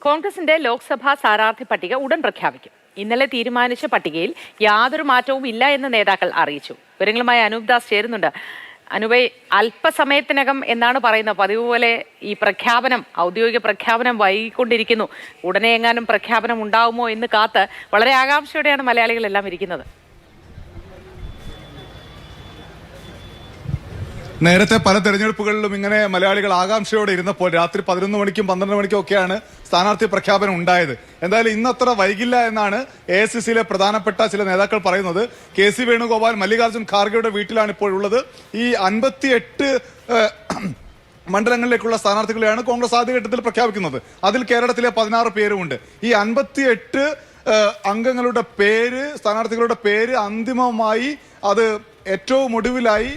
കോൺഗ്രസിന്റെ ലോക്സഭാ സ്ഥാനാർത്ഥി പട്ടിക ഉടൻ പ്രഖ്യാപിക്കും. ഇന്നലെ തീരുമാനിച്ച പട്ടികയിൽ യാതൊരു മാറ്റവും ഇല്ല എന്ന് നേതാക്കൾ അറിയിച്ചു. വിവരങ്ങളുമായി അനൂപ് ദാസ് ചേരുന്നുണ്ട്. അനൂപേ, അല്പസമയത്തിനകം എന്നാണ് പറയുന്നത്. പതിവ് പോലെ ഈ പ്രഖ്യാപനം, ഔദ്യോഗിക പ്രഖ്യാപനം വൈകിക്കൊണ്ടിരിക്കുന്നു. ഉടനെ എങ്ങാനും പ്രഖ്യാപനം ഉണ്ടാവുമോ എന്ന് കാത്ത് വളരെ ആകാംക്ഷയോടെയാണ് മലയാളികളെല്ലാം ഇരിക്കുന്നത്. നേരത്തെ പല തെരഞ്ഞെടുപ്പുകളിലും ഇങ്ങനെ മലയാളികൾ ആകാംക്ഷയോടെ ഇരുന്നപ്പോൾ രാത്രി 11 മണിക്കും 12 മണിക്കും ഒക്കെയാണ് സ്ഥാനാർത്ഥി പ്രഖ്യാപനം ഉണ്ടായത്. എന്തായാലും ഇന്നത്ര വൈകില്ല എന്നാണ് AICCയിലെ പ്രധാനപ്പെട്ട ചില നേതാക്കൾ പറയുന്നത്. KC വേണുഗോപാൽ മല്ലികാർജ്ജുൻ ഖാർഗെയുടെ വീട്ടിലാണ് ഇപ്പോഴുള്ളത്. ഈ 58 മണ്ഡലങ്ങളിലേക്കുള്ള സ്ഥാനാർത്ഥികളെയാണ് കോൺഗ്രസ് ആദ്യഘട്ടത്തിൽ പ്രഖ്യാപിക്കുന്നത്. അതിൽ കേരളത്തിലെ 16 പേരുമുണ്ട്. ഈ 58 അംഗങ്ങളുടെ പേര്, സ്ഥാനാർത്ഥികളുടെ പേര് അന്തിമമായി അത് ഏറ്റവും ഒടുവിലായി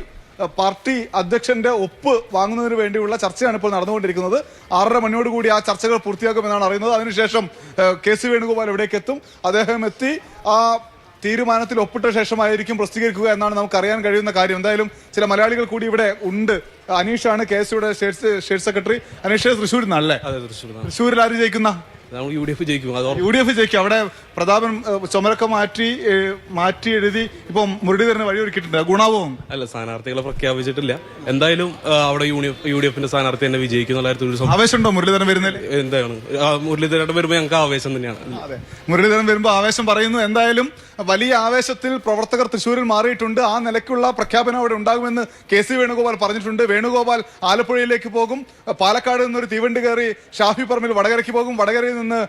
പാർട്ടി അധ്യക്ഷന്റെ ഒപ്പ് വാങ്ങുന്നതിന് വേണ്ടിയുള്ള ചർച്ചയാണ് ഇപ്പോൾ നടന്നുകൊണ്ടിരിക്കുന്നത്. 6:30 മണിയോടുകൂടി ആ ചർച്ചകൾ പൂർത്തിയാക്കുമെന്നാണ് അറിയുന്നത്. അതിനുശേഷം KC വേണുഗോപാൽ എവിടേക്ക് എത്തും, അദ്ദേഹം എത്തി ആ തീരുമാനത്തിൽ ഒപ്പിട്ട ശേഷമായിരിക്കും പ്രസിദ്ധീകരിക്കുക എന്നാണ് നമുക്ക് അറിയാൻ കഴിയുന്ന കാര്യം. എന്തായാലും ചില മലയാളികൾ കൂടി ഇവിടെ ഉണ്ട്. അനീഷാണ് KCയുടെ സ്റ്റേറ്റ് സെക്രട്ടറി. അനീഷ്, തൃശ്ശൂരിൽ നിന്നല്ലേ? തൃശ്ശൂരിൽ ആര് ജയിക്കുന്ന? UDF ജയിക്കും. UDF ജയിക്കും. അവിടെ പ്രതാപൻ ചുമരൊക്കെ മാറ്റി എഴുതി ഇപ്പൊ മുരളീധരന് വഴിയൊരുക്കിയിട്ടുണ്ട്. ഗുണാവും അല്ല, സ്ഥാനാർത്ഥികളെ പ്രഖ്യാപിച്ചിട്ടില്ല. എന്തായാലും അവിടെ UDFന്റെ സ്ഥാനാർത്ഥി തന്നെ വിജയിക്കും. ആവേശമുണ്ടോ മുരളീധരൻ വരുന്നതിൽ? എന്താണ്, മുരളീധരൻ വരുമ്പോൾ ഞങ്ങൾക്ക് ആവേശം തന്നെയാണ്. അതെ, മുരളീധരൻ വരുമ്പോൾ ആവേശം പറയുന്നു. എന്തായാലും വലിയ ആവേശത്തിൽ പ്രവർത്തകർ തൃശ്ശൂരിൽ മാറിയിട്ടുണ്ട്. ആ നിലയ്ക്കുള്ള പ്രഖ്യാപനം അവിടെ ഉണ്ടാകുമെന്ന് KC വേണുഗോപാൽ പറഞ്ഞിട്ടുണ്ട്. വേണുഗോപാൽ ആലപ്പുഴയിലേക്ക് പോകും. പാലക്കാട് നിന്നൊരു തീവണ്ടി കയറി ഷാഫി പറമ്പിൽ വടകരയ്ക്ക് പോകും. വടകരയിൽ നിന്ന്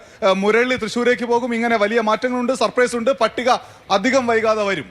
മുരളി തൃശ്ശൂരേക്ക് പോകും. ഇങ്ങനെ വലിയ മാറ്റങ്ങളുണ്ട്, സർപ്രൈസ് ഉണ്ട്. പട്ടിക അധികം വൈകാതെ വരും.